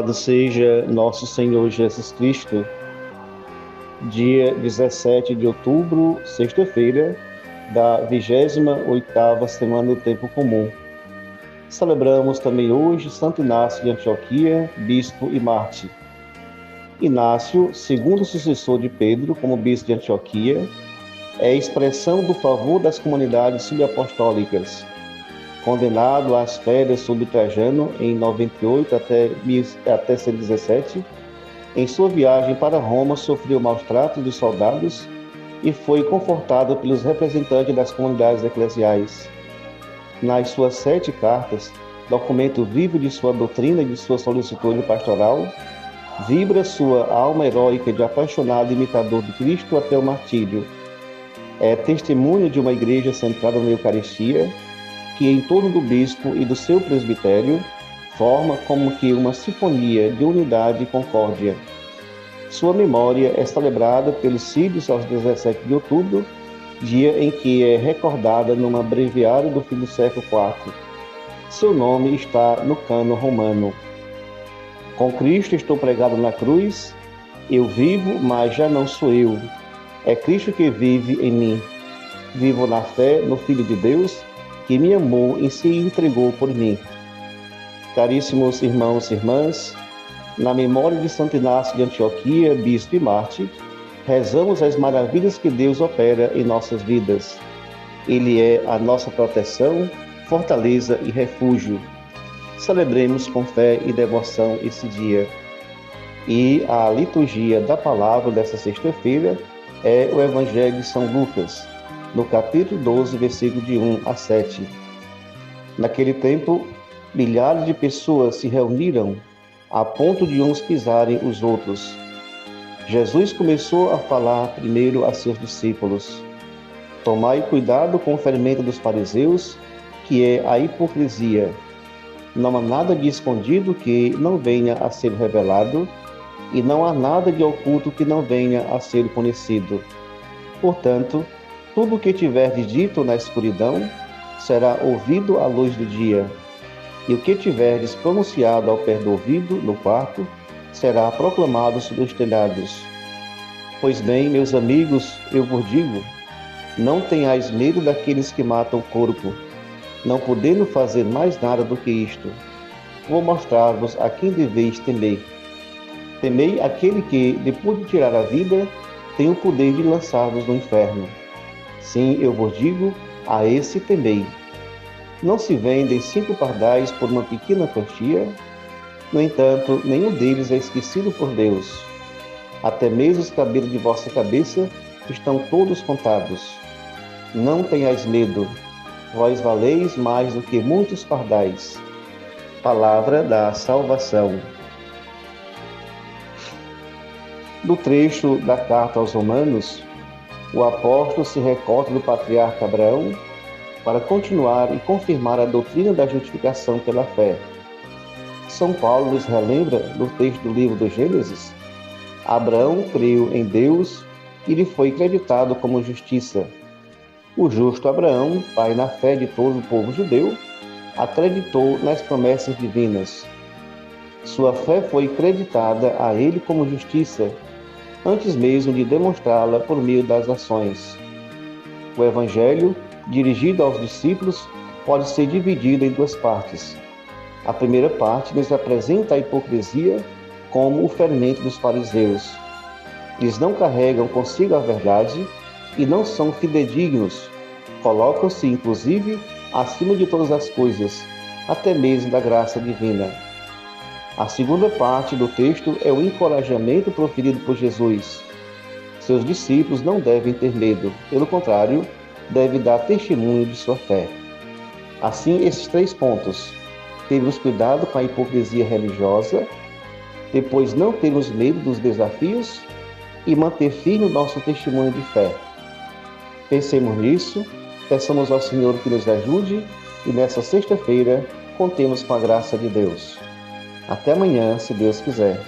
Louvado seja nosso Senhor Jesus Cristo. Dia 17 de outubro, sexta-feira, da 28ª semana do Tempo Comum. Celebramos também hoje Santo Inácio de Antioquia, bispo e mártir. Inácio, segundo sucessor de Pedro como bispo de Antioquia, é expressão do favor das comunidades subapostólicas. Condenado às férias sob Trajano em 98 até 117, em sua viagem para Roma sofreu maus tratos dos soldados e foi confortado pelos representantes das comunidades eclesiais. Nas suas 7 cartas, documento vivo de sua doutrina e de sua solicitude pastoral, vibra sua alma heróica de apaixonado imitador de Cristo até o martírio. É testemunho de uma igreja centrada na Eucaristia, que em torno do bispo e do seu presbitério forma como que uma sinfonia de unidade e concórdia. Sua memória é celebrada pelos sírios aos 17 de outubro, dia em que é recordada numa breviário do fim do século IV. Seu nome está no cânon romano. Com Cristo estou pregado na cruz, eu vivo, mas já não sou eu. É Cristo que vive em mim. Vivo na fé no Filho de Deus, que me amou e se entregou por mim. Caríssimos irmãos e irmãs, na memória de Santo Inácio de Antioquia, bispo e mártir, rezamos as maravilhas que Deus opera em nossas vidas. Ele é a nossa proteção, fortaleza e refúgio. Celebremos com fé e devoção esse dia. E a liturgia da palavra dessa sexta-feira é o Evangelho de São Lucas, no capítulo 12, versículo de 1 a 7. Naquele tempo, milhares de pessoas se reuniram a ponto de uns pisarem os outros. Jesus começou a falar primeiro a seus discípulos: tomai cuidado com o fermento dos fariseus, que é a hipocrisia. Não há nada de escondido que não venha a ser revelado, e não há nada de oculto que não venha a ser conhecido. Portanto, tudo o que tiverdes dito na escuridão será ouvido à luz do dia, e o que tiverdes pronunciado ao pé do ouvido, no quarto, será proclamado sobre os telhados. Pois bem, meus amigos, eu vos digo, não tenhais medo daqueles que matam o corpo, não podendo fazer mais nada do que isto. Vou mostrar-vos a quem deveis temer. Temei aquele que, depois de tirar a vida, tem o poder de lançar-vos no inferno. Sim, eu vos digo, a esse temei. Não se vendem 5 pardais por uma pequena quantia? No entanto, nenhum deles é esquecido por Deus. Até mesmo os cabelos de vossa cabeça estão todos contados. Não tenhais medo, vós valeis mais do que muitos pardais. Palavra da salvação. No trecho da carta aos Romanos, o apóstolo se recorda do patriarca Abraão para continuar e confirmar a doutrina da justificação pela fé. São Paulo nos relembra, no texto do livro do Gênesis, Abraão creu em Deus e lhe foi creditado como justiça. O justo Abraão, pai na fé de todo o povo judeu, acreditou nas promessas divinas. Sua fé foi creditada a ele como justiça, antes mesmo de demonstrá-la por meio das ações. O Evangelho, dirigido aos discípulos, pode ser dividido em 2 partes. A primeira parte nos apresenta a hipocrisia como o fermento dos fariseus. Eles não carregam consigo a verdade e não são fidedignos. Colocam-se, inclusive, acima de todas as coisas, até mesmo da graça divina. A segunda parte do texto é o encorajamento proferido por Jesus. Seus discípulos não devem ter medo, pelo contrário, devem dar testemunho de sua fé. Assim, esses 3 pontos: termos cuidado com a hipocrisia religiosa, depois não termos medo dos desafios e manter firme o nosso testemunho de fé. Pensemos nisso, peçamos ao Senhor que nos ajude e nessa sexta-feira contemos com a graça de Deus. Até amanhã, se Deus quiser.